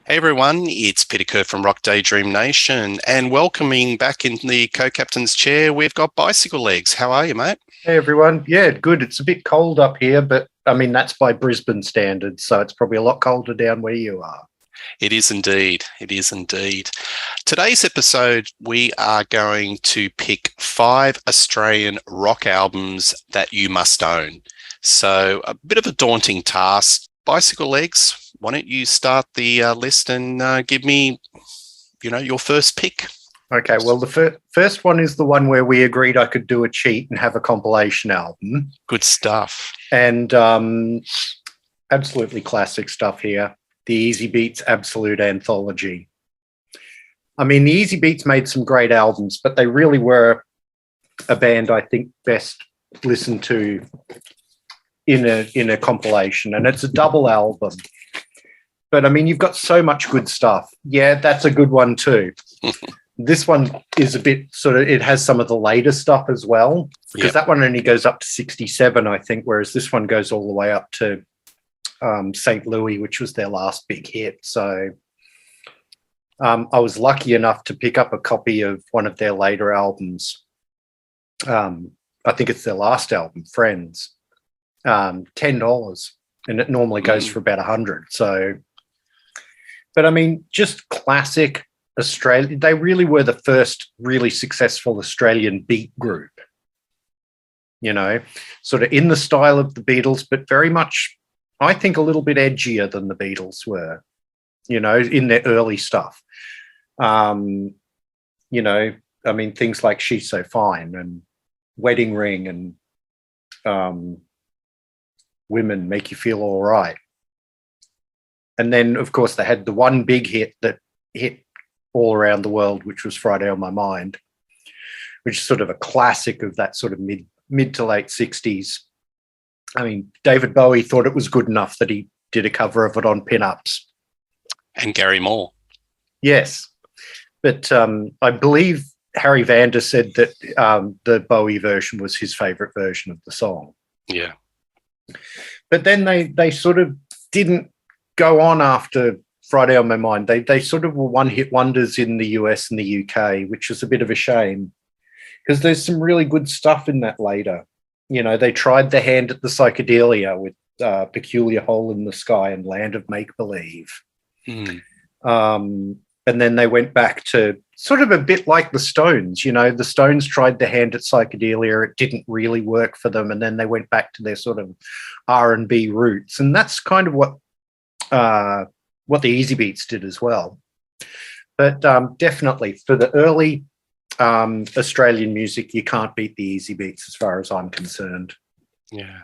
Hey everyone, it's Peter Kerr from Daydream Nation, and welcoming back in the co-captain's chair, we've got Bicyclelegs. How are you, mate? Hey everyone. Yeah, good. It's a bit cold up here, but I mean, that's by Brisbane standards, so it's probably a lot colder down where you are. It is indeed. It is indeed. Today's episode, we are going to pick 5 Australian rock albums that you must own. So a bit of a daunting task. Bicyclelegs, why don't you start the list and give me, your first pick? Okay, well, the first one is the one where we agreed I could do a cheat and have a compilation album. Good stuff. And absolutely classic stuff here. The Easy Beats Absolute Anthology. I mean, the Easy Beats made some great albums, but they really were a band I think best listened to in a compilation, and it's a double album. But I mean, you've got so much good stuff. Yeah, that's a good one too. This one is a bit it has some of the later stuff as well, because that one only goes up to 67, I think, whereas this one goes all the way up to St. Louis, which was their last big hit. So I was lucky enough to pick up a copy of one of their later albums. I think it's their last album, Friends. $10, and it normally goes for about 100. So, but I mean, just classic Australia. They really were the first really successful Australian beat group, sort of in the style of the Beatles, but very much, I think, a little bit edgier than the Beatles were, in their early stuff. I mean, things like She's So Fine and Wedding Ring and Women Make You Feel All Right. And then, of course, they had the one big hit that hit all around the world, which was Friday on My Mind, which is sort of a classic of that sort of mid to late 60s. I mean, David Bowie thought it was good enough that he did a cover of it on Pin-Ups. And Gary Moore. Yes. But I believe Harry Vander said that the Bowie version was his favourite version of the song. Yeah. But then they sort of didn't go on after Friday on My Mind. They sort of were one-hit wonders in the US and the UK, which is a bit of a shame, because there's some really good stuff in that later. They tried their hand at the psychedelia with Peculiar Hole in the Sky and Land of Make Believe. And then they went back to sort of a bit like the Stones. The Stones tried their hand at psychedelia. It didn't really work for them. And then they went back to their sort of R&B roots. And that's kind of what the Easy Beats did as well. But definitely for the early Australian music, you can't beat the Easy Beats as far as I'm concerned. Yeah.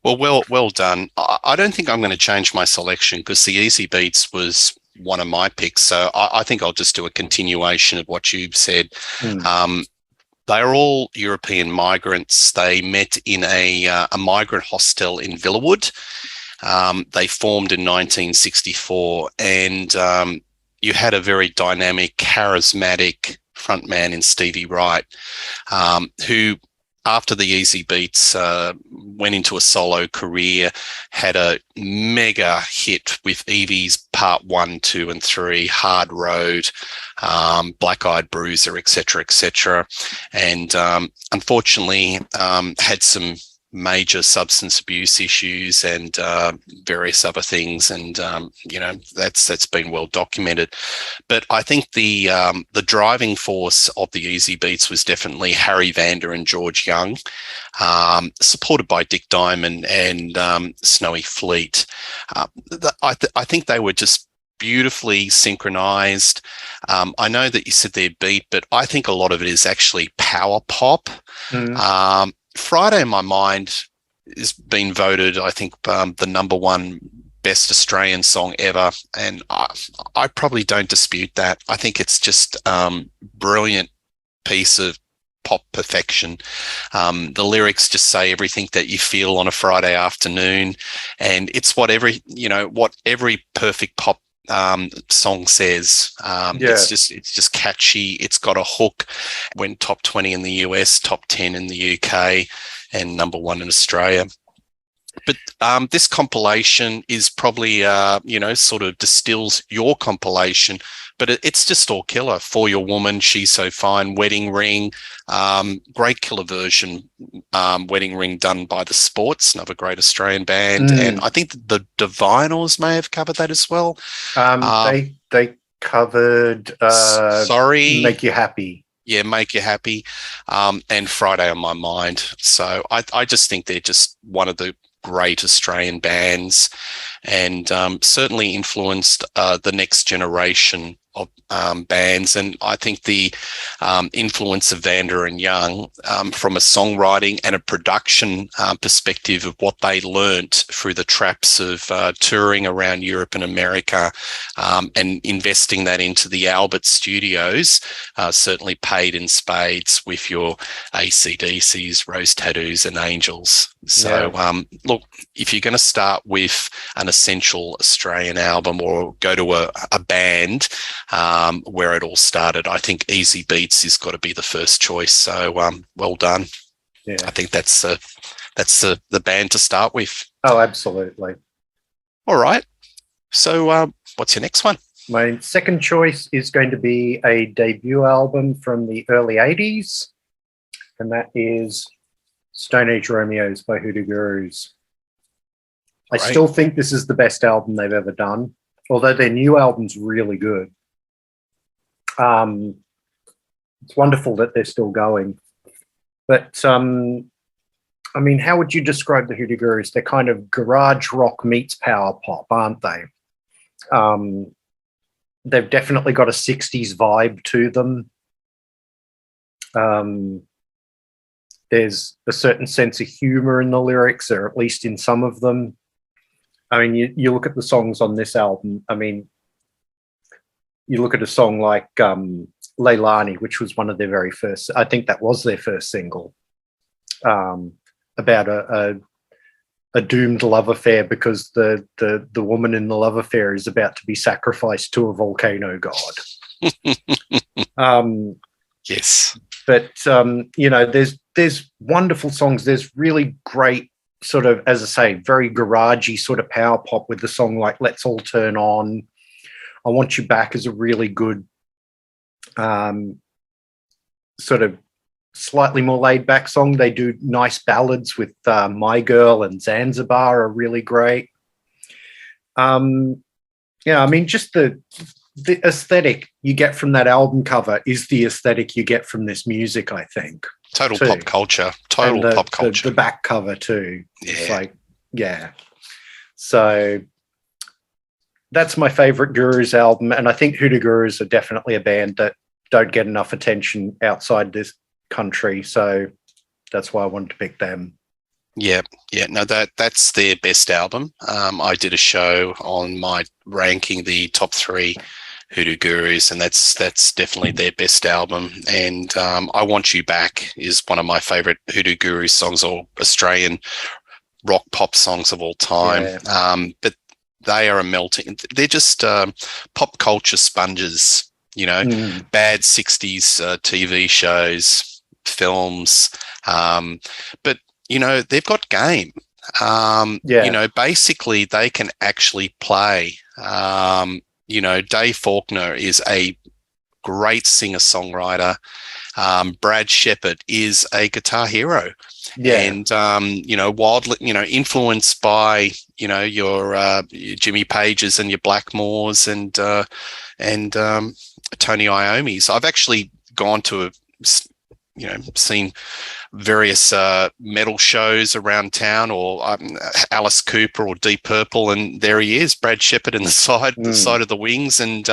Well done. I don't think I'm going to change my selection, because the Easy Beats was one of my picks. So I think I'll just do a continuation of what you've said. They are all European migrants. They met in a migrant hostel in Villawood. They formed in 1964, and you had a very dynamic, charismatic frontman in Stevie Wright, who, after the Easy Beats, went into a solo career, had a mega hit with Evie's Part 1, 2 and 3, Hard Road, Black Eyed Bruiser, etc., and unfortunately had some major substance abuse issues and various other things, and that's been well documented. But I think the driving force of the Easy Beats was definitely Harry Vander and George Young, supported by Dick Diamond and Snowy Fleet. I think they were just beautifully synchronized. I know that you said they're beat, but I think a lot of it is actually power pop. Friday on My Mind has been voted, I think, the number one best Australian song ever, and I probably don't dispute that. I think it's just brilliant piece of pop perfection. The lyrics just say everything that you feel on a Friday afternoon, and it's what every perfect pop song says. It's just catchy. It's got a hook. Went top 20 in the US, top 10 in the UK, and number 1 in Australia. But this compilation is probably, sort of distills your compilation, but it's just all killer. For Your Woman, She's So Fine, Wedding Ring, great killer version, Wedding Ring done by The Sports, another great Australian band. And I think the Divinals may have covered that as well. They covered Sorry. Make You Happy. Yeah, Make You Happy, and Friday on My Mind. So I just think they're just one of the great Australian bands, and certainly influenced the next generation of bands. And I think the influence of Vanda and Young from a songwriting and a production perspective of what they learnt through the traps of touring around Europe and America, and investing that into the Albert Studios certainly paid in spades with your AC/DCs, Rose Tattoos and Angels. So look, if you're going to start with an essential Australian album or go to a band where it all started, I think Easy Beats has got to be the first choice. So well done. Yeah, I think that's the band to start with. Oh, absolutely. All right. So what's your next one? My second choice is going to be a debut album from the early 80s, and that is Stone Age Romeos by Hoodoo Gurus. I still think this is the best album they've ever done, although their new album's really good. It's wonderful that they're still going. But, I mean, how would you describe the Hoodoo Gurus? They're kind of garage rock meets power pop, aren't they? They've definitely got a 60s vibe to them. There's a certain sense of humor in the lyrics, or at least in some of them. I mean, you look at the songs on this album. I mean, you look at a song like Leilani, which was one of their very first, I think that was their first single, about a doomed love affair because the woman in the love affair is about to be sacrificed to a volcano god. Yes. But, there's wonderful songs. There's really great sort of, as I say, very garagey sort of power pop with the song like Let's All Turn On. I Want You Back is a really good sort of slightly more laid back song. They do nice ballads with My Girl and Zanzibar are really great. I mean, just the aesthetic you get from that album cover is the aesthetic you get from this music, I think. Total pop culture. Pop culture. The back cover too. Yeah. It's like, yeah. So that's my favorite Gurus album. And I think Hoodoo Gurus are definitely a band that don't get enough attention outside this country. So that's why I wanted to pick them. Yeah. No, that's their best album. I did a show on my ranking the top 3 Hoodoo Gurus, and that's definitely their best album. And I Want You Back is one of my favorite Hoodoo Gurus songs, or Australian rock pop songs of all time. Yeah. But they are a melting. They're just pop culture sponges, bad 60s TV shows, films. But, they've got game. Basically they can actually play. Dave Faulkner is a great singer-songwriter. Brad Shepherd is a guitar hero. Yeah. And, wildly, influenced by, your Jimmy Pages and your Blackmores and Tony Iommi's. I've actually gone to seen various metal shows around town, or Alice Cooper or Deep Purple, and there he is, Brad Shepherd in the side of the Wings, and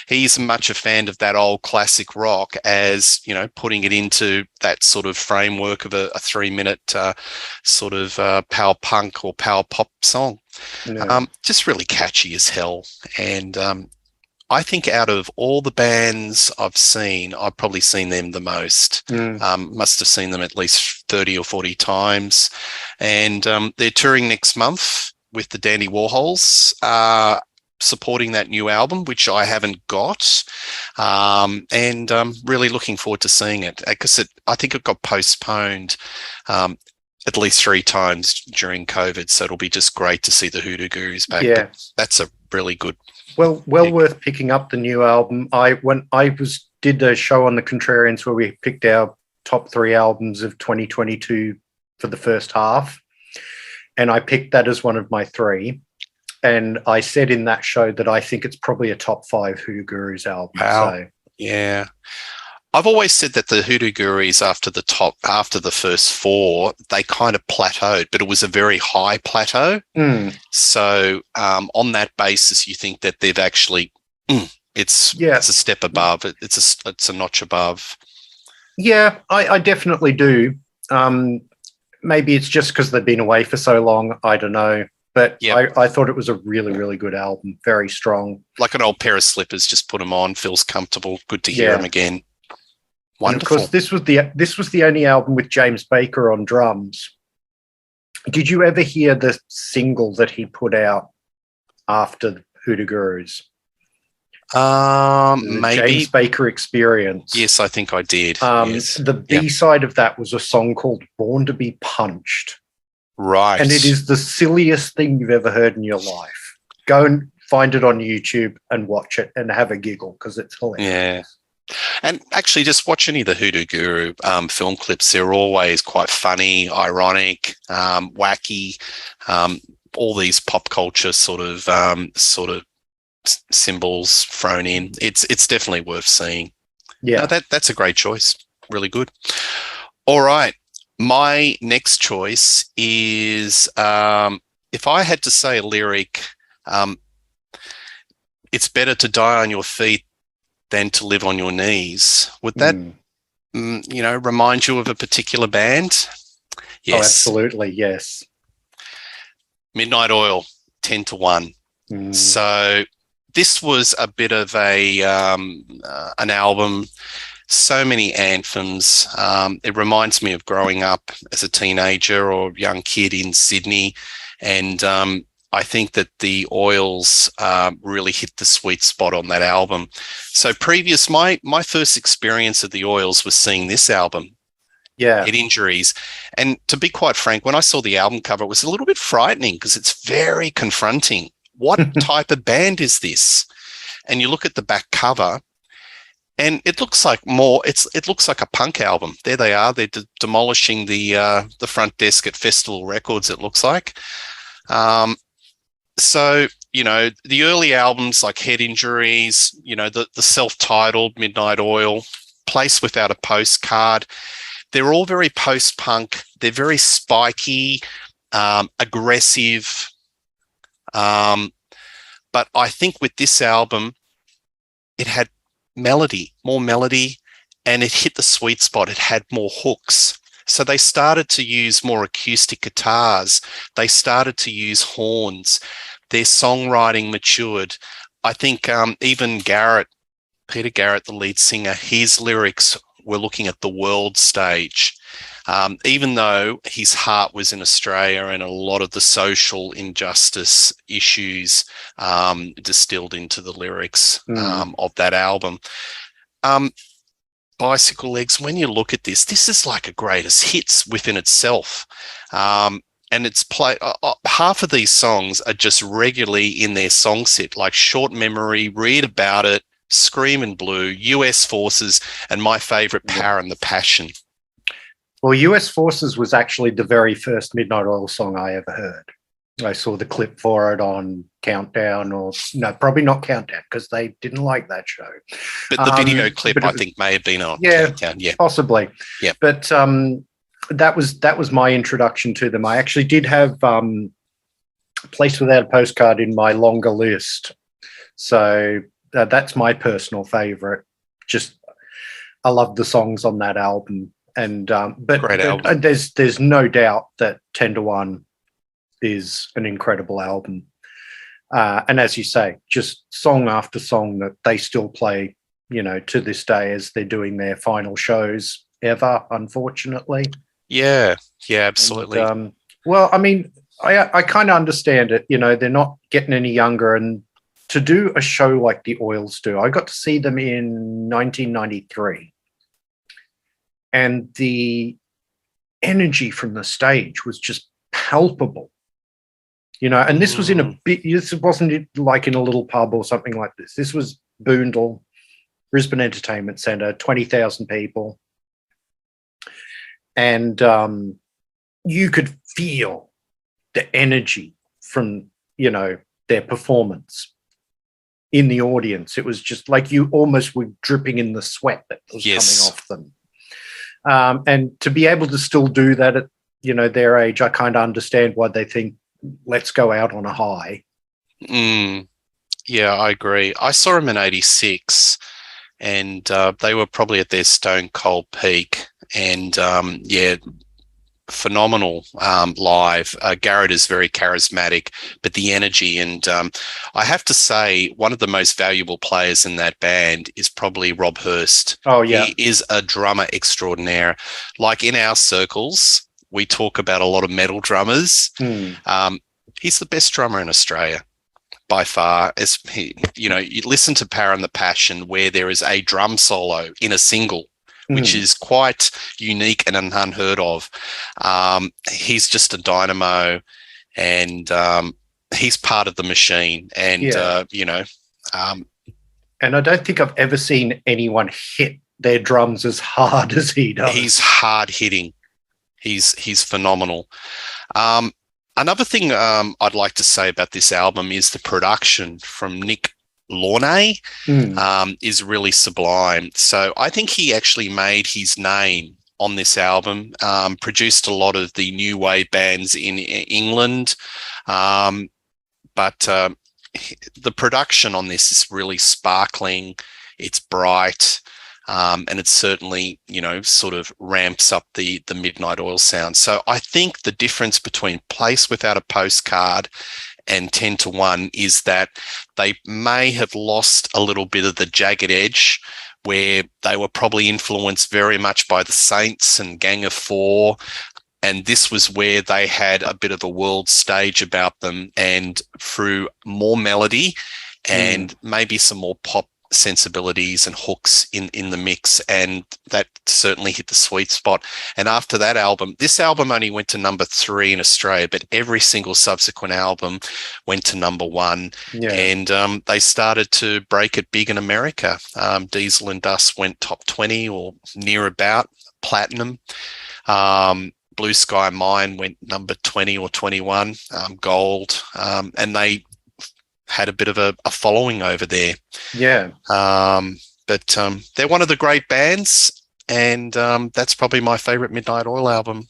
he's much a fan of that old classic rock as putting it into that sort of framework of a 3-minute sort of power punk or power pop song. Just really catchy as hell. And I think out of all the bands I've seen, I've probably seen them the most. Must have seen them at least 30 or 40 times. And they're touring next month with the Dandy Warhols, supporting that new album, which I haven't got. And I'm really looking forward to seeing it, because I think it got postponed at least 3 times during COVID, so it'll be just great to see the Hoodoo Gurus back. Yeah, but that's a really good. Well, worth picking up the new album. Did a show on the Contrarians where we picked our top 3 albums of 2022 for the first half, and I picked that as one of my 3. And I said in that show that I think it's probably a top 5 Hoodoo Gurus album. Wow. So. Yeah. I've always said that the Hoodoo Gurus after the first 4, they kind of plateaued, but it was a very high plateau. So on that basis, you think that they've actually, it's a step above. It's a notch above. Yeah, I definitely do. Maybe it's just because they've been away for so long. I don't know. But I thought it was a really, really good album. Very strong. Like an old pair of slippers, just put them on, feels comfortable. Good to hear them again. Wonderful. And of course, this was the only album with James Baker on drums. Did you ever hear the single that he put out after Hoodoo Gurus? Maybe. James Baker Experience. Yes, I think I did. Yes. The B-side of that was a song called Born to Be Punched. Right. And it is the silliest thing you've ever heard in your life. Go and find it on YouTube and watch it and have a giggle because it's hilarious. Yeah. And actually, just watch any of the Hoodoo Guru film clips. They're always quite funny, ironic, wacky, all these pop culture sort of symbols thrown in. It's definitely worth seeing. Yeah, no, that's a great choice. Really good. All right. My next choice is if I had to say a lyric, it's better to die on your feet than to live on your knees. Would that, remind you of a particular band? Yes. Oh, absolutely, yes. Midnight Oil, 10 to 1. So this was a bit of an album, so many anthems. It reminds me of growing up as a teenager or young kid in Sydney. And I think that the Oils really hit the sweet spot on that album. So my first experience of the Oils was seeing this album, Head Injuries. And to be quite frank, when I saw the album cover, it was a little bit frightening because it's very confronting. What type of band is this? And you look at the back cover, and it looks like it looks like a punk album. There they are. They're demolishing the front desk at Festival Records, it looks like. So, the early albums like Head Injuries, the self-titled Midnight Oil, Place Without a Postcard, they're all very post-punk. They're very spiky, aggressive. But I think with this album, it had more melody, and it hit the sweet spot. It had more hooks. So they started to use more acoustic guitars. They started to use horns. Their songwriting matured. I think even Peter Garrett, the lead singer, his lyrics were looking at the world stage. Even though his heart was in Australia and a lot of the social injustice issues distilled into the lyrics of that album. Bicyclelegs, when you look at this is like a greatest hits within itself. And it's half of these songs are just regularly in their song set, like Short Memory, Read About It, Screamin' Blue, US Forces, and my favorite, Power and the Passion. Well, US Forces was actually the very first Midnight Oil song I ever heard. I saw the clip for it on Countdown, probably not Countdown because they didn't like that show. But the video clip, I think, may have been on Countdown. Yeah, possibly. Yeah, but that was my introduction to them. I actually did have Place Without a Postcard in my longer list, so that's my personal favorite. Just I love the songs on that album, and great album. There's no doubt that 10 to 1 is an incredible album. And as you say, just song after song that they still play, to this day as they're doing their final shows ever, unfortunately. Yeah, absolutely. And, well, I mean, I kind of understand it. They're not getting any younger. And to do a show like the Oils do, I got to see them in 1993. And the energy from the stage was just palpable. And this was in a bit, this wasn't like in a little pub or something like this. This was Boondall, Brisbane Entertainment Centre, 20,000 people. And you could feel the energy from, their performance in the audience. It was just like you almost were dripping in the sweat that was coming off them. And to be able to still do that at, their age, I kind of understand why they think, let's go out on a high. Yeah, I agree. I saw them in 86 and they were probably at their stone cold peak. And phenomenal live. Garrett is very charismatic, but the energy and I have to say one of the most valuable players in that band is probably Rob Hurst. Oh, yeah. He is a drummer extraordinaire. Like in our circles, we talk about a lot of metal drummers. He's the best drummer in Australia by far. You listen to Power and the Passion where there is a drum solo in a single, which is quite unique and unheard of. He's just a dynamo and he's part of the machine. And, and I don't think I've ever seen anyone hit their drums as hard as he does. He's hard hitting. He's phenomenal. Another thing I'd like to say about this album is the production from Nick Launay is really sublime. So I think he actually made his name on this album, produced a lot of the new wave bands in England. But the production on this is really sparkling. It's bright. And it certainly, sort of ramps up the Midnight Oil sound. So I think the difference between Place Without a Postcard and 10 to 1 is that they may have lost a little bit of the jagged edge where they were probably influenced very much by the Saints and Gang of Four. And this was where they had a bit of a world stage about them, and through more melody and maybe some more pop sensibilities and hooks in the mix, and that certainly hit the sweet spot. And after that album, this album only went to number 3 in Australia, but every single subsequent album went to number 1. And they started to break it big in America. Diesel and Dust went top 20 or near about platinum. Blue Sky Mine went number 20 or 21, gold, and they had a bit of a following over there. But they're one of the great bands, and that's probably my favorite Midnight Oil album.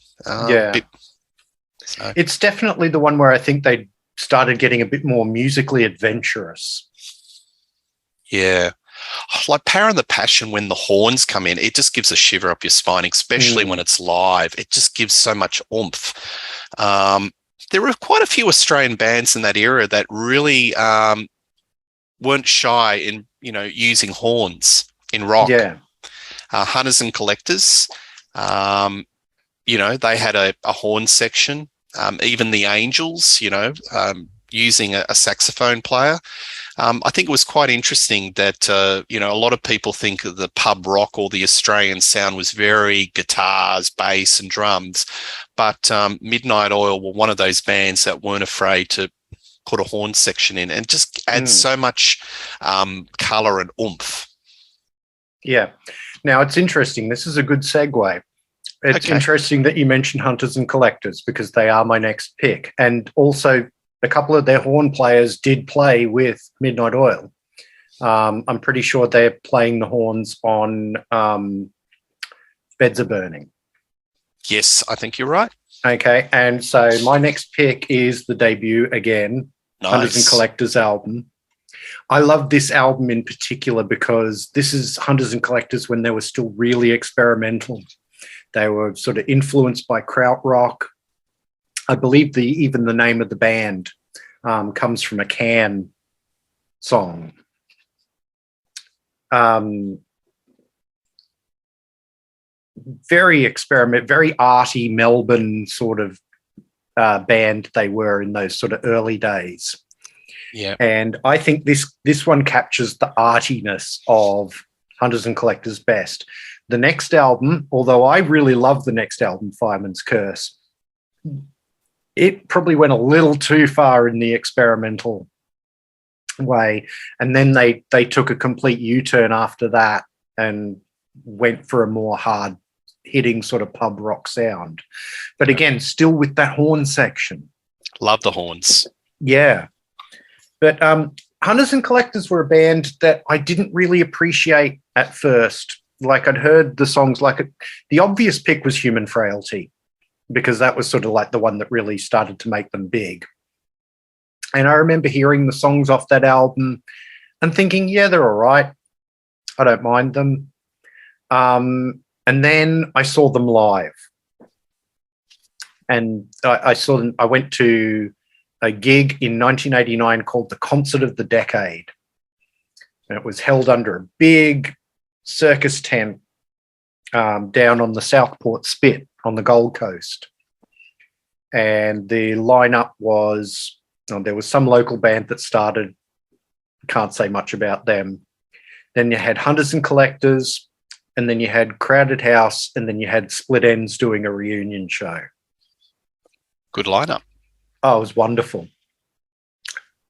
It's definitely the one where I think they started getting a bit more musically adventurous. Like Power and the Passion, when the horns come in, it just gives a shiver up your spine, especially when it's live. It just gives so much oomph. There were quite a few Australian bands in that era that really weren't shy in, using horns in rock. Hunters and Collectors, they had a horn section. Even the Angels, using a saxophone player. I think it was quite interesting that, a lot of people think of the pub rock or the Australian sound was very guitars, bass and drums. But Midnight Oil were one of those bands that weren't afraid to put a horn section in and just add so much colour and oomph. Now, it's interesting. This is a good segue. It's interesting that you mentioned Hunters and Collectors because they are my next pick. And also, a couple of their horn players did play with Midnight Oil. I'm pretty sure they're playing the horns on Beds Are Burning. Yes, I think you're right. Okay, and so my next pick is the debut again, Hunters and Collectors album. I love this album in particular because this is Hunters and Collectors when they were still really experimental. They were sort of influenced by krautrock. I believe even the name of the band comes from a Can song. Very very arty Melbourne sort of band they were in those sort of early days. And I think this one captures the artiness of Hunters and Collectors best. The next album, although I really love the next album, Fireman's Curse, it probably went a little too far in the experimental way. And then they took a complete U-turn after that and went for a more hard hitting sort of pub rock sound. But again, still with that horn section. Love the horns. Yeah. But Hunters and Collectors were a band that I didn't really appreciate at first. Like, I'd heard the songs, the obvious pick was Human Frailty, because that was sort of like the one that really started to make them big. And I remember hearing the songs off that album and thinking, yeah, they're all right. I don't mind them. And then I saw them live. And I saw them. I went to a gig in 1989 called the Concert of the Decade. And it was held under a big circus tent down on the Southport Spit on the Gold Coast. And the lineup was, there was some local band that started, can't say much about them. Then you had Hunters and Collectors, and then you had Crowded House, and then you had Split Ends doing a reunion show. Good lineup. Oh, it was wonderful.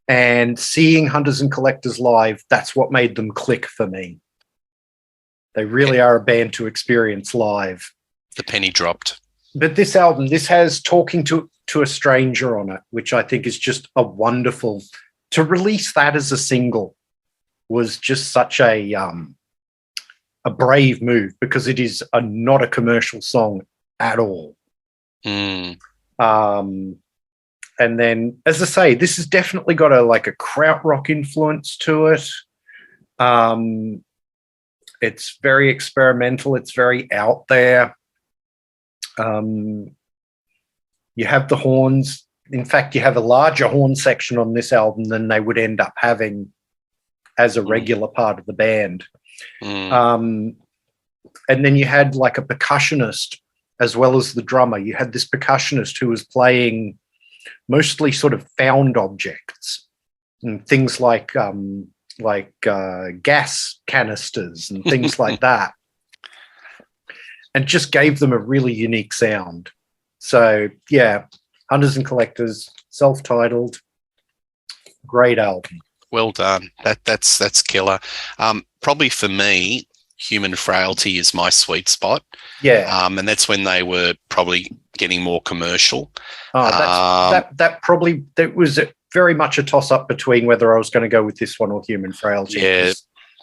And seeing Hunters and Collectors live, that's what made them click for me. They really are a band to experience live. The penny dropped. But this album, this has Talking to a Stranger on it, which I think is just a wonderful... To release that as a single was just such a brave move, because it is not a commercial song at all. Mm. And then, as I say, this has definitely got a krautrock influence to it. It's very experimental. It's very out there. You have the horns. In fact, you have a larger horn section on this album than they would end up having as a regular part of the band. And then you had a percussionist as well as the drummer. You had this percussionist who was playing mostly sort of found objects and things like gas canisters and things like that, and just gave them a really unique sound. So yeah, Hunters and Collectors, self-titled, great album. Well done. That's killer. Probably for me, Human Frailty is my sweet spot. Yeah. And that's when they were probably getting more commercial. That was very much a toss-up between whether I was going to go with this one or Human Frailty. Yeah,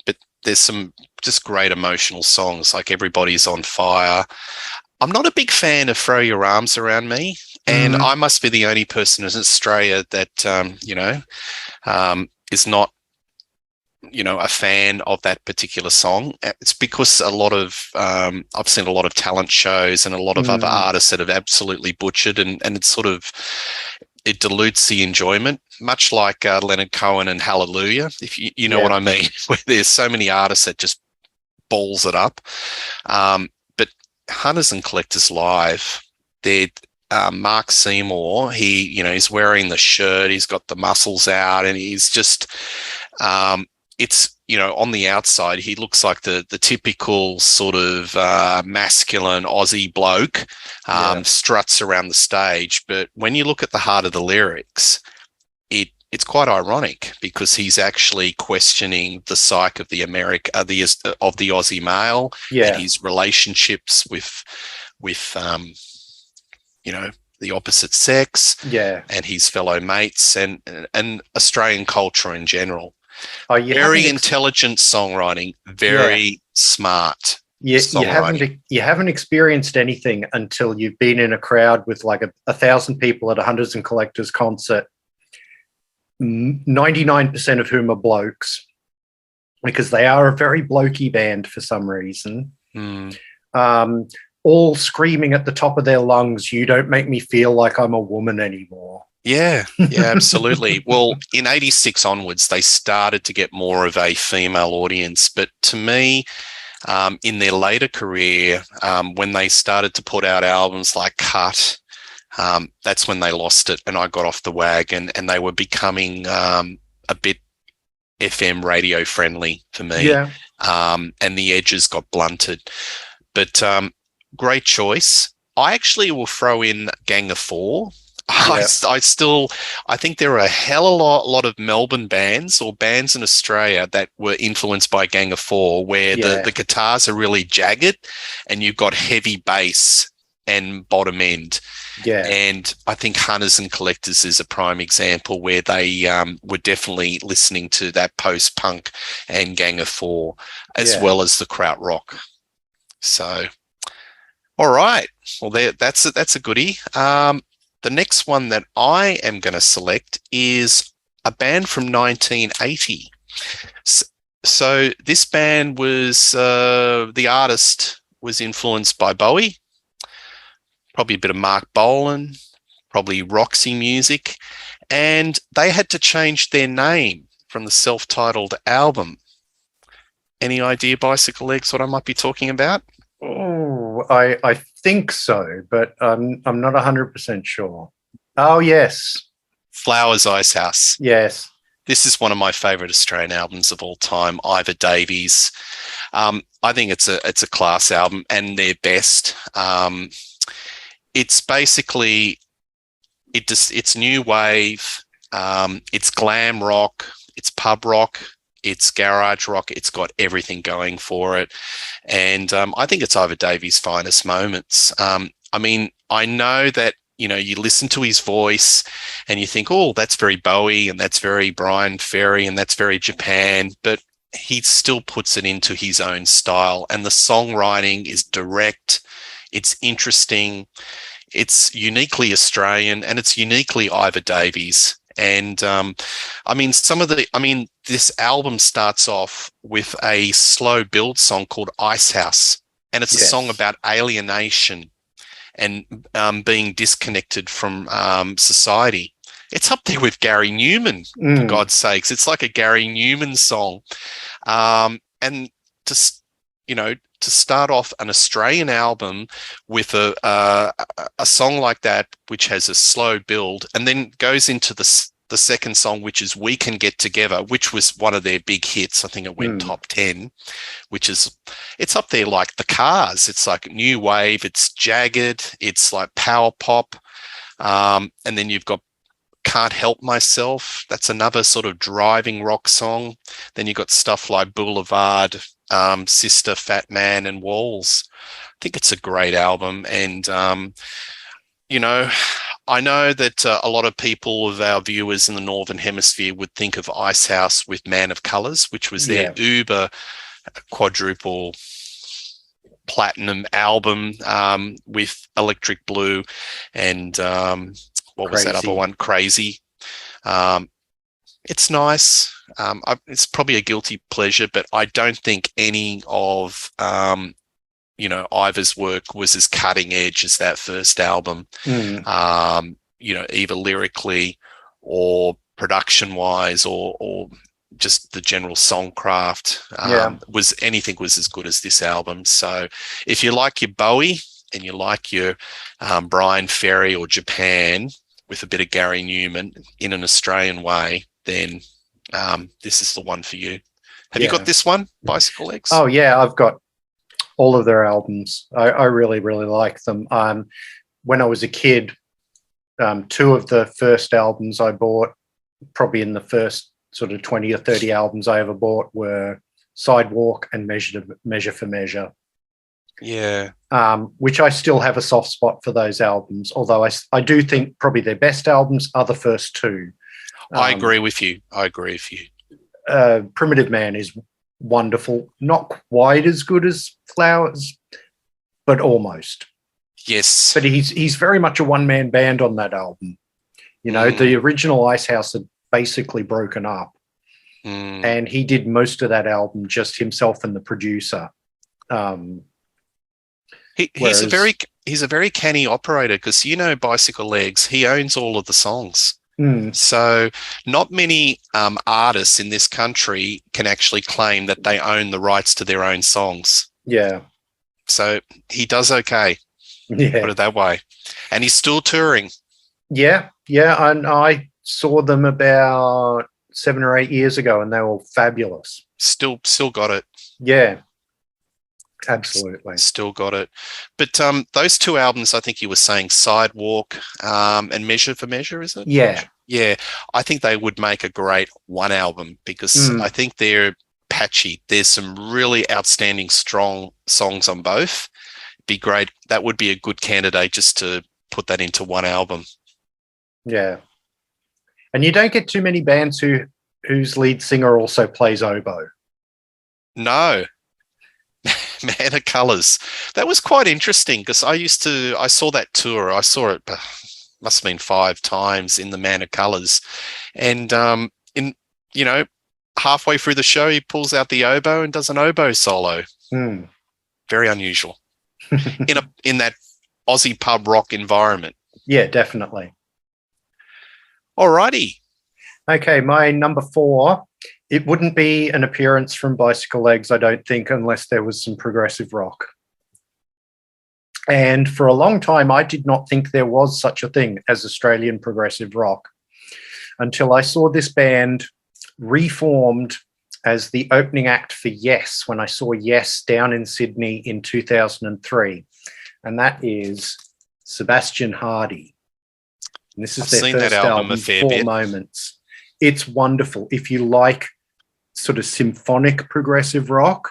but there's some just great emotional songs, like Everybody's on Fire. I'm not a big fan of Throw Your Arms Around Me, and I must be the only person in Australia that, is not, a fan of that particular song. It's because a lot of, I've seen a lot of talent shows and a lot of other artists that have absolutely butchered, and it's sort of, it dilutes the enjoyment, much like Leonard Cohen and Hallelujah, if you know what I mean, where there's so many artists that just balls it up. But Hunters and Collectors live, they're Mark Seymour, he's wearing the shirt, he's got the muscles out, and he's just, it's, on the outside, he looks like the typical sort of masculine Aussie bloke, struts around the stage. But when you look at the heart of the lyrics, it's quite ironic, because he's actually questioning the psyche of the Aussie male, and his relationships with the opposite sex, and his fellow mates, and Australian culture in general. Very intelligent songwriting, very smart. You haven't experienced anything until you've been in a crowd with 1,000 people at a Hunters and Collectors concert, 99% of whom are blokes, because they are a very blokey band for some reason. All screaming at the top of their lungs, "You don't make me feel like I'm a woman anymore." Yeah, absolutely. Well, in 86 onwards, they started to get more of a female audience. But to me, in their later career, when they started to put out albums like Cut, that's when they lost it, and I got off the wagon, and they were becoming a bit FM radio friendly for me. and the edges got blunted. But great choice. I actually will throw in Gang of Four. Yeah. I think there are a hell of a lot of Melbourne bands or bands in Australia that were influenced by Gang of Four, where the guitars are really jagged and you've got heavy bass and bottom end. Yeah. And I think Hunters and Collectors is a prime example where they were definitely listening to that post-punk and Gang of Four, as well as the krautrock. So, all right. Well, that's a goodie. The next one that I am going to select is a band from 1980. So this band was, the artist was influenced by Bowie, probably a bit of Mark Bolan, probably Roxy Music, and they had to change their name from the self-titled album. Any idea, Bicyclelegs, what I might be talking about? Oh, I think so, but I'm not 100% sure. Oh, yes. Flowers Icehouse. Yes. This is one of my favourite Australian albums of all time, Ivor Davies. I think it's a class album and their best. It's basically, it's new wave, it's glam rock, it's pub rock, it's garage rock. It's got everything going for it. And I think it's Ivor Davies' finest moments. I mean, I know that, you know, you listen to his voice and you think, oh, that's very Bowie and that's very Brian Ferry and that's very Japan, but he still puts it into his own style. And the songwriting is direct. It's interesting. It's uniquely Australian and it's uniquely Ivor Davies. And this album starts off with a slow build song called Icehouse, and it's a song about alienation and being disconnected from society. It's up there with Gary Newman, for God's sakes. It's like a Gary Newman song. And to start off an Australian album with a song like that, which has a slow build, and then goes into the second song, which is We Can Get Together, which was one of their big hits. I think it went top 10, it's up there like the Cars. It's like new wave, it's jagged, it's like power pop. And then you've got Can't Help Myself. That's another sort of driving rock song. Then you've got stuff like Boulevard, Sister, Fat Man, and Walls. I think it's a great album. And, I know that a lot of people of our viewers in the Northern Hemisphere would think of Icehouse with Man of Colours, which was their uber quadruple platinum album with Electric Blue and what was that other one? Crazy. It's nice. It's probably a guilty pleasure, but I don't think any of Ivor's work was as cutting edge as that first album. Either lyrically or production wise or just the general songcraft was as good as this album. So if you like your Bowie and you like your Brian Ferry or Japan with a bit of Gary Newman in an Australian way, then this is the one for you. Have you got this one, Bicyclelegs? Oh yeah, I've got all of their albums. I really, really like them. When I was a kid, two of the first albums I bought, probably in the first sort of 20 or 30 albums I ever bought, were Sidewalk and Measure for Measure. Yeah. Which I still have a soft spot for those albums, although I do think probably their best albums are the first two. I agree with you. Primitive Man is wonderful. Not quite as good as Flowers, but almost. Yes. But he's very much a one-man band on that album. The original Icehouse had basically broken up, and he did most of that album just himself and the producer. He's a very canny operator because, Bicyclelegs, he owns all of the songs. So not many artists in this country can actually claim that they own the rights to their own songs. Yeah. So he does okay. Yeah. Put it that way. And he's still touring. Yeah. And I saw them about 7 or 8 years ago and they were fabulous. Still got it. Yeah, absolutely. Still got it. But those two albums, I think you were saying Sidewalk and Measure for Measure, is it? Yeah. Yeah. I think they would make a great one album because I think they're patchy. There's some really outstanding, strong songs on both. Be great. That would be a good candidate just to put that into one album. Yeah. And you don't get too many bands whose lead singer also plays oboe. No. Man of Colours. That was quite interesting because I saw that tour. I saw it, must have been 5 times in the Man of Colours. And, halfway through the show, he pulls out the oboe and does an oboe solo. Very unusual in that Aussie pub rock environment. Yeah, definitely. Alrighty. Okay, my number 4. It wouldn't be an appearance from Bicyclelegs, I don't think, unless there was some progressive rock. And for a long time, I did not think there was such a thing as Australian progressive rock until I saw this band reformed as the opening act for Yes when I saw Yes down in Sydney in 2003. And that is Sebastian Hardy. And this is their first album, 4 Moments. It's wonderful. If you like sort of symphonic progressive rock,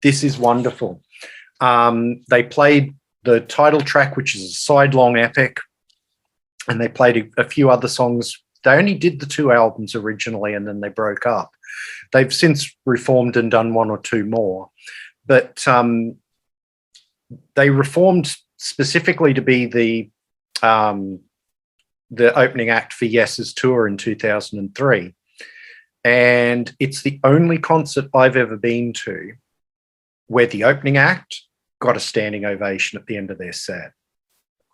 this is wonderful. They played the title track, which is a side-long epic, and they played a few other songs. They only did the 2 albums originally, and then they broke up. They've since reformed and done 1 or 2 more. But they reformed specifically to be the opening act for Yes's tour in 2003. And it's the only concert I've ever been to where the opening act got a standing ovation at the end of their set.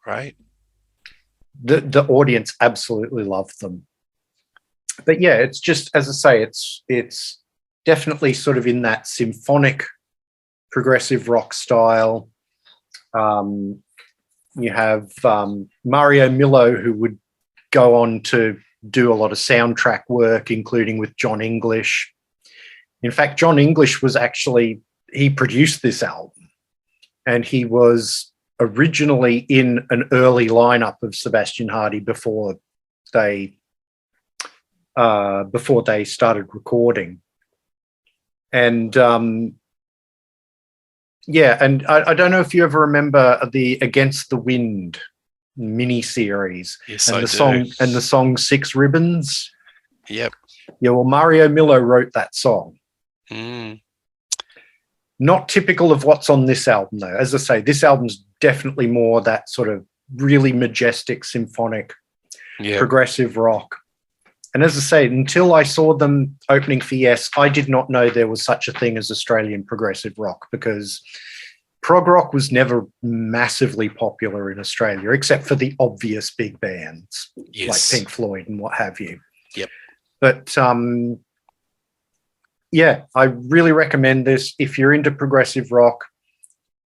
Right. The audience absolutely loved them. But yeah, it's just, as I say, it's definitely sort of in that symphonic progressive rock style. You have Mario Millo, who would go on to do a lot of soundtrack work, including with John English. In fact, John English was he produced this album, and he was originally in an early lineup of Sebastian Hardy before they started recording. And and I don't know if you ever remember the Against the Wind mini-series. Yes, and I the do. The song 6 Ribbons. Yep. Yeah, well, Mario Millo wrote that song. Not typical of what's on this album, though. As I say, this album's definitely more that sort of really majestic, symphonic, progressive rock. And as I say, until I saw them opening for Yes, I did not know there was such a thing as Australian progressive rock, because prog rock was never massively popular in Australia, except for the obvious big bands like Pink Floyd and what have you. Yep. But I really recommend this. If you're into progressive rock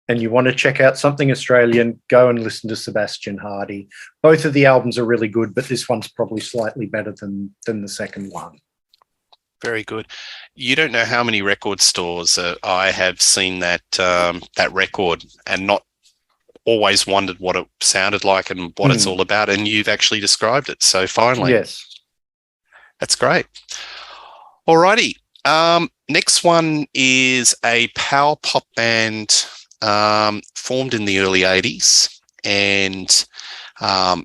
and you want to check out something Australian, go and listen to Sebastian Hardy. Both of the albums are really good, but this one's probably slightly better than the second one. Very good. You don't know how many record stores I have seen that record and not always wondered what it sounded like and what it's all about, and you've actually described it. So finally. Yes. That's great. Alrighty. Next one is a power pop band formed in the early 80s, and I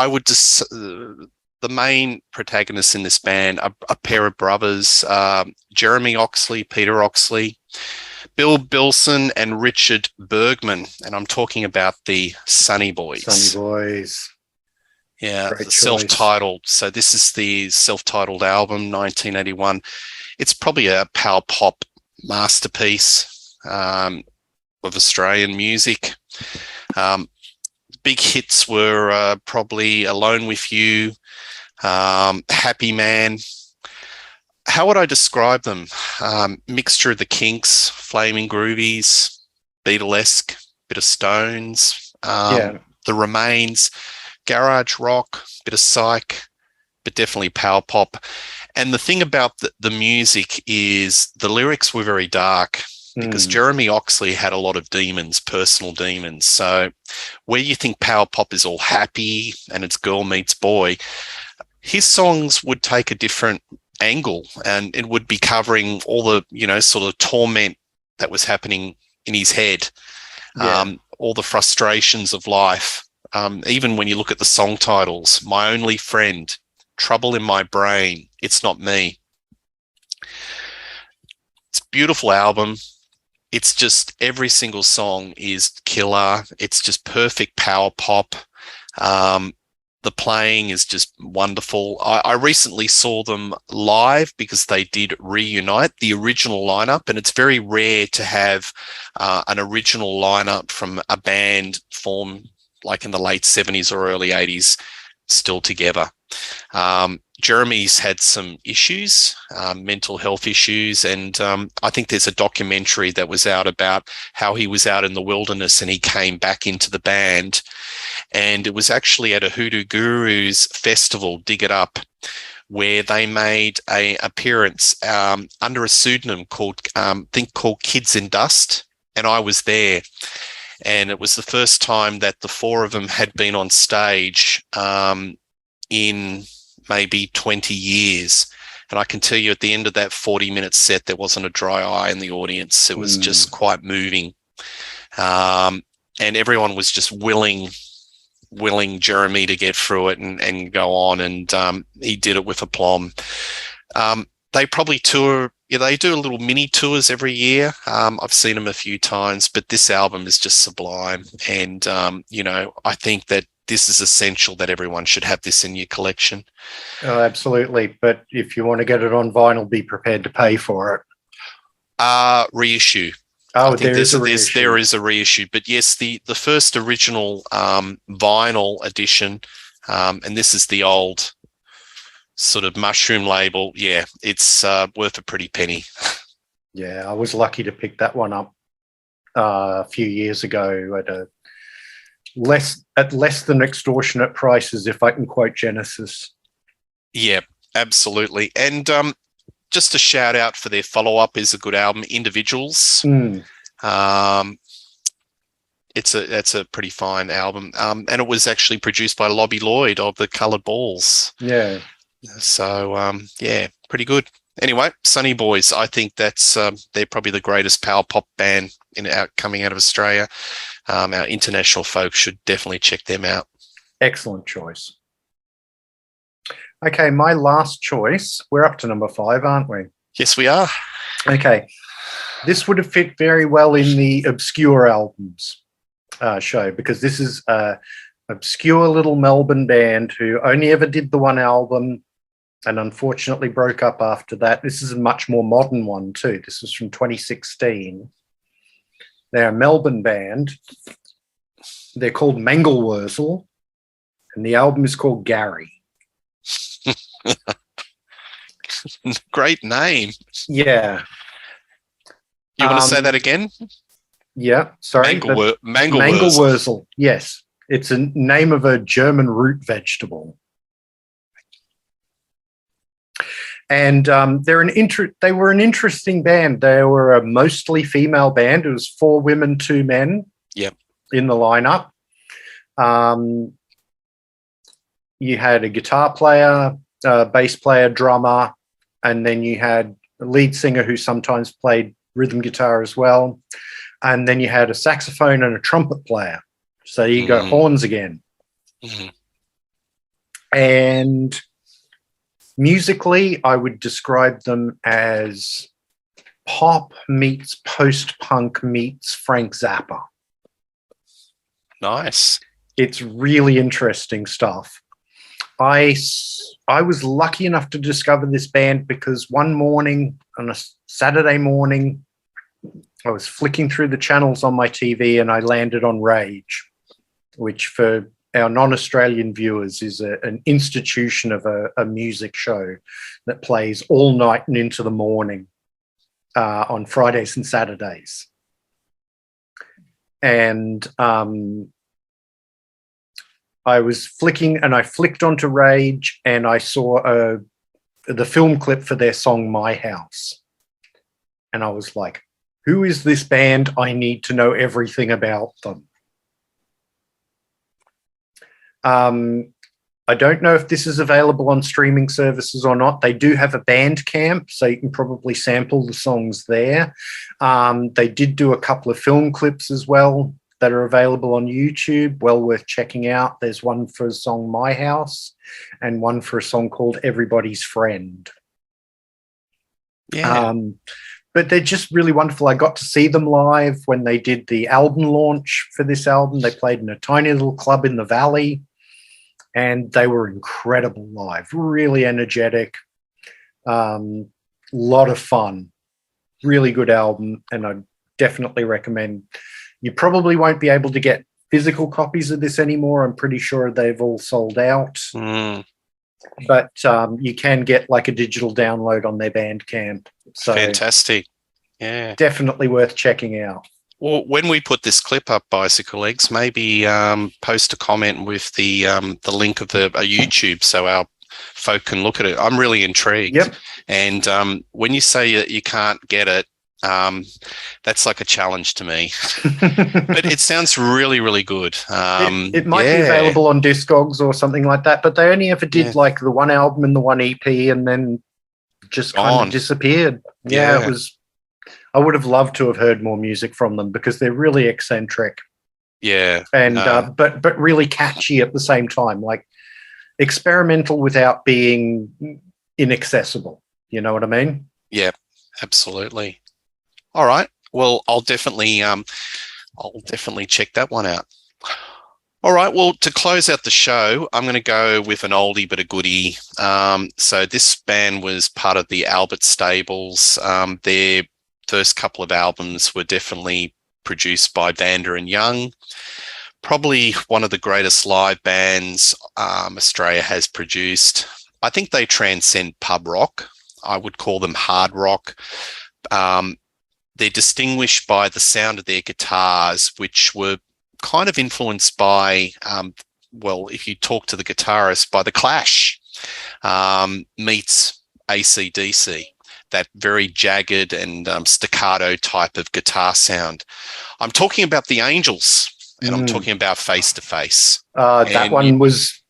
would just the main protagonists in this band are a pair of brothers, Jeremy Oxley, Peter Oxley, Bill Bilson, and Richard Bergman, and I'm talking about the Sunny Boys. Sunny Boys. Yeah, Great the self-titled. So this is the self-titled album, 1981. It's probably a power pop masterpiece of Australian music. Big hits were probably Alone With You, Happy Man. How would I describe them? Mixture of the Kinks, Flaming Groovies, Beatlesque, bit of Stones, The Remains, garage rock, bit of psych, but definitely power pop. And the thing about the music is the lyrics were very dark because Jeremy Oxley had a lot of demons, personal demons. So where you think power pop is all happy and it's girl meets boy, his songs would take a different angle, and it would be covering all the, sort of torment that was happening in his head, all the frustrations of life. Even when you look at the song titles, My Only Friend, Trouble in My Brain, It's Not Me. It's a beautiful album. It's just every single song is killer. It's just perfect power pop. The playing is just wonderful. I recently saw them live because they did reunite the original lineup, and it's very rare to have an original lineup from a band formed like in the late 70s or early 80s still together. Jeremy's had some issues, mental health issues, and I think there's a documentary that was out about how he was out in the wilderness and he came back into the band. And it was actually at a Hoodoo Gurus festival, Dig It Up, where they made an appearance under a pseudonym called Kids in Dust, and I was there. And it was the first time that the four of them had been on stage in maybe 20 years. And I can tell you at the end of that 40-minute set, there wasn't a dry eye in the audience. It was just quite moving. And everyone was just willing Jeremy to get through it and go on. And he did it with aplomb. They probably tour. Yeah, they do a little mini tours every year. I've seen them a few times, but this album is just sublime. And, I think that this is essential that everyone should have this in your collection. Oh, absolutely. But if you want to get it on vinyl, be prepared to pay for it. Reissue. Oh, there is a reissue. But yes, the first original vinyl edition, and this is the old sort of mushroom label. Yeah, it's worth a pretty penny. Yeah, I was lucky to pick that one up a few years ago at less than extortionate prices, if I can quote Genesis. Yeah, absolutely. And just a shout out for their follow-up is a good album, Individuals. It's a pretty fine album. And it was actually produced by Lobby Lloyd of the Coloured Balls. Yeah. So, pretty good. Anyway, Sunny Boys, I think that's they're probably the greatest power pop band coming out of Australia. Our international folks should definitely check them out. Excellent choice. Okay, my last choice. We're up to number 5, aren't we? Yes, we are. Okay. This would have fit very well in the obscure albums show, because this is an obscure little Melbourne band who only ever did the one album and unfortunately broke up after that. This is a much more modern one too. This was from 2016. They're a Melbourne band. They're called Mangle Wurzel, and the album is called Gary. Great name. Yeah. You want to say that again? Yeah, sorry. Mangle Wurzel. Yes. It's a name of a German root vegetable. And they were an interesting band. They were a mostly female band. It was 4 women, 2 men. Yep. In the lineup. You had a guitar player, bass player, drummer, and then you had a lead singer who sometimes played rhythm guitar as well. And then you had a saxophone and a trumpet player. So you go horns again. And musically, I would describe them as pop meets post-punk meets Frank Zappa. Nice. It's really interesting stuff. I was lucky enough to discover this band because one morning, on a Saturday morning, I was flicking through the channels on my TV and I landed on Rage, which for our non-Australian viewers is an institution of a music show that plays all night and into the morning on Fridays and Saturdays. And I was flicking and I flicked onto Rage and I saw the film clip for their song My House. And I was like, who is this band? I need to know everything about them. I don't know if this is available on streaming services or not. They do have a Bandcamp, so you can probably sample the songs there. They did do a couple of film clips as well that are available on YouTube, well worth checking out. There's one for the song My House and one for a song called Everybody's Friend. Yeah. But they're just really wonderful. I got to see them live when they did the album launch for this album. They played in a tiny little club in the Valley, and they were incredible live, really energetic, lot of fun, really good album, and I definitely recommend. You probably won't be able to get physical copies of this anymore. I'm pretty sure they've all sold out. But you can get like a digital download on their Bandcamp. So fantastic. Yeah. Definitely worth checking out. Well, when we put this clip up, Bicyclelegs, maybe post a comment with the link of a YouTube so our folk can look at it. I'm really intrigued. Yep. And when you say that you can't get it, that's like a challenge to me. But it sounds really, really good. It might be available on Discogs or something like that, but they only ever did like the one album and the one EP and then just kind of disappeared. Yeah, it was. I would have loved to have heard more music from them because they're really eccentric. Yeah. And but really catchy at the same time, like experimental without being inaccessible. You know what I mean? Yeah, absolutely. All right. Well, I'll definitely check that one out. All right. Well, to close out the show, I'm going to go with an oldie but a goodie. So this band was part of the Albert Stables. Their first couple of albums were definitely produced by Vanda and Young. Probably one of the greatest live bands Australia has produced. I think they transcend pub rock. I would call them hard rock. They're distinguished by the sound of their guitars, which were kind of influenced by, if you talk to the guitarist, by The Clash meets AC/DC, that very jagged and staccato type of guitar sound. I'm talking about the Angels, and I'm talking about Face to Face. That one was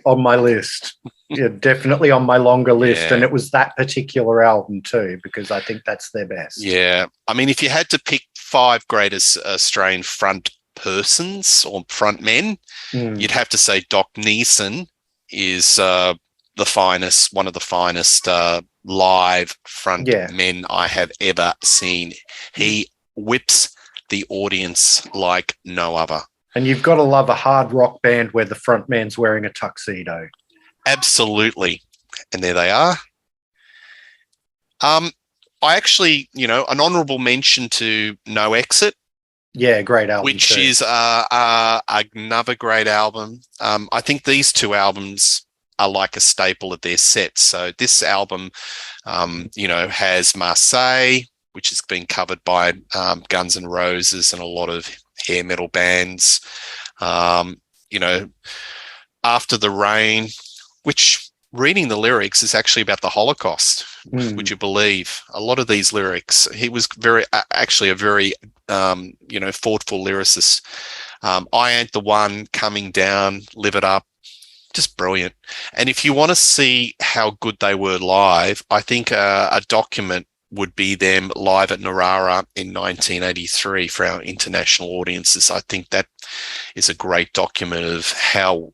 on my list. Yeah, definitely on my longer list. And it was that particular album too, because I think that's their best. Yeah. I mean, if you had to pick 5 greatest Australian front persons or front men, you'd have to say Doc Neeson is the finest, one of the finest live front men I have ever seen. He whips the audience like no other. And you've got to love a hard rock band where the front man's wearing a tuxedo. Absolutely. And there they are. I actually, an honourable mention to No Exit. Yeah, great album. Which is another great album. I think these 2 albums are like a staple of their set. So this album, has Marseille, which has been covered by Guns N' Roses and a lot of hair metal bands. After the Rain, which reading the lyrics is actually about the Holocaust. Would you believe? A lot of these lyrics, he was actually a very thoughtful lyricist. I Ain't the One, Coming Down, Live It Up, just brilliant. And if you want to see how good they were live, I think a document would be them live at Narara in 1983 for our international audiences. I think that is a great document of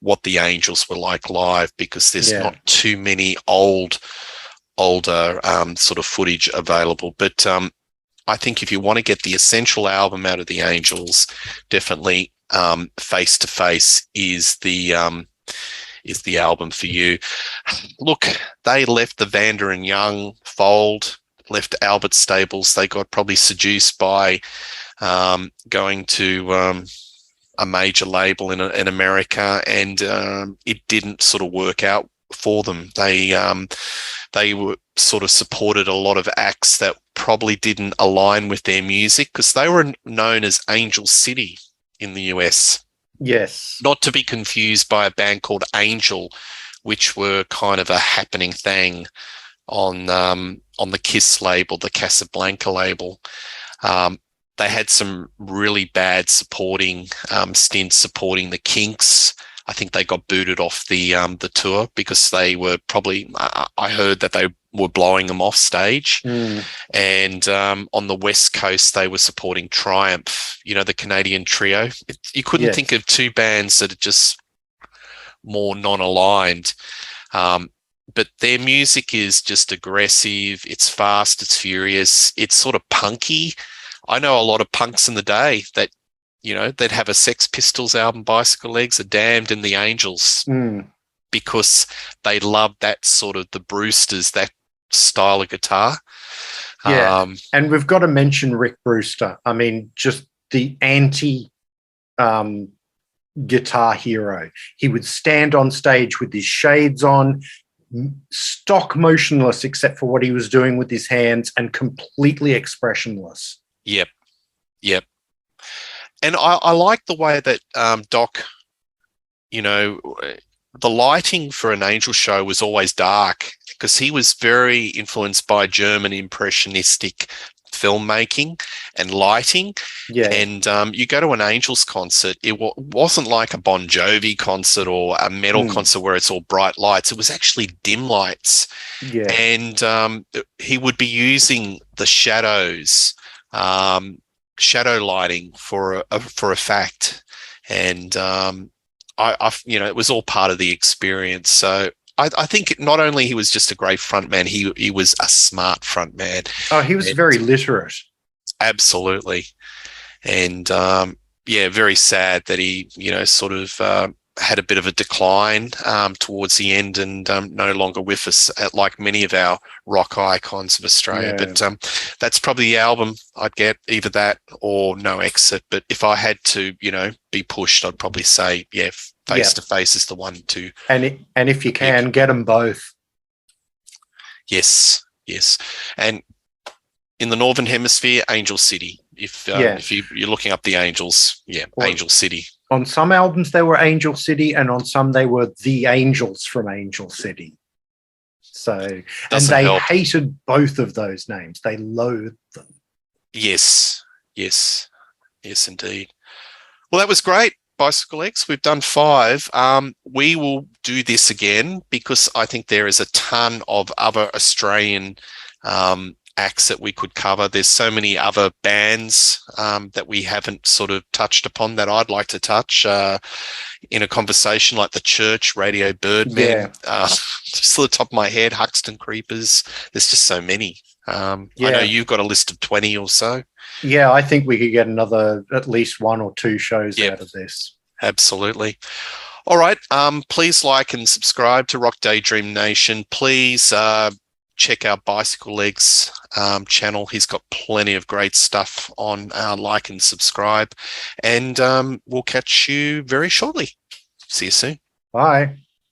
what the Angels were like live, because there's not too many older sort of footage available. But I think if you want to get the essential album out of the Angels, definitely Face to Face is the album for you. Look, they left the Vanda and Young fold, left Albert Stables. They got probably seduced by going to a major label in America, and it didn't sort of work out for them. They were sort of supported a lot of acts that probably didn't align with their music, because they were known as Angel City in the US. Yes. Not to be confused by a band called Angel, which were kind of a happening thing on the Kiss label, the Casablanca label. They had some really bad supporting stints supporting the Kinks. I think they got booted off the tour because they were probably. I heard that they were blowing them off stage, and on the West Coast they were supporting Triumph. You know, the Canadian trio. You couldn't think of two bands that are just more non-aligned. But their music is just aggressive. It's fast. It's furious. It's sort of punky. I know a lot of punks in the day that, you know, they'd have a Sex Pistols album, Bicyclelegs, a Damned, and the Angels, because they love that sort of the Brewsters, that style of guitar. Yeah, and we've got to mention Rick Brewster. I mean, just the anti guitar hero. He would stand on stage with his shades on, stock motionless except for what he was doing with his hands, and completely expressionless. Yep. And I like the way that Doc, you know, the lighting for an Angel show was always dark because he was very influenced by German impressionistic filmmaking and lighting. Yeah. And you go to an Angels concert, it wasn't like a Bon Jovi concert or a metal concert where it's all bright lights. It was actually dim lights. Yeah. And he would be using the shadows, shadow lighting for a fact. And I you know, it was all part of the experience. So I think not only he was just a great frontman, he was a smart frontman. Oh, he was very literate. Absolutely. And very sad that he, you know, sort of had a bit of a decline towards the end and no longer with us, like many of our rock icons of Australia. Yeah. But that's probably the album I'd get, either that or No Exit. But if I had to, you know, be pushed, I'd probably say, Face to Face is the one to. And if you can, get them both. Yes. And in the Northern Hemisphere, Angel City. If you're looking up the Angels, Angel City. On some albums, they were Angel City, and on some, they were the Angels from Angel City. So, and they hated both of those names. They loathed them. Yes, indeed. Well, that was great, Bicyclelegs. We've done 5. We will do this again because I think there is a ton of other Australian acts that we could cover. There's so many other bands that we haven't sort of touched upon that I'd like to touch in a conversation, like The Church, Radio Birdmen. Just to the top of my head, Huxton Creepers. There's just so many. I know you've got a list of 20 or so. Yeah, I think we could get at least 1 or 2 shows out of this. Absolutely. All right. Please like and subscribe to Rock Daydream Nation. Please check our Bicyclelegs channel. He's got plenty of great stuff on our like and subscribe. And we'll catch you very shortly. See you soon. Bye.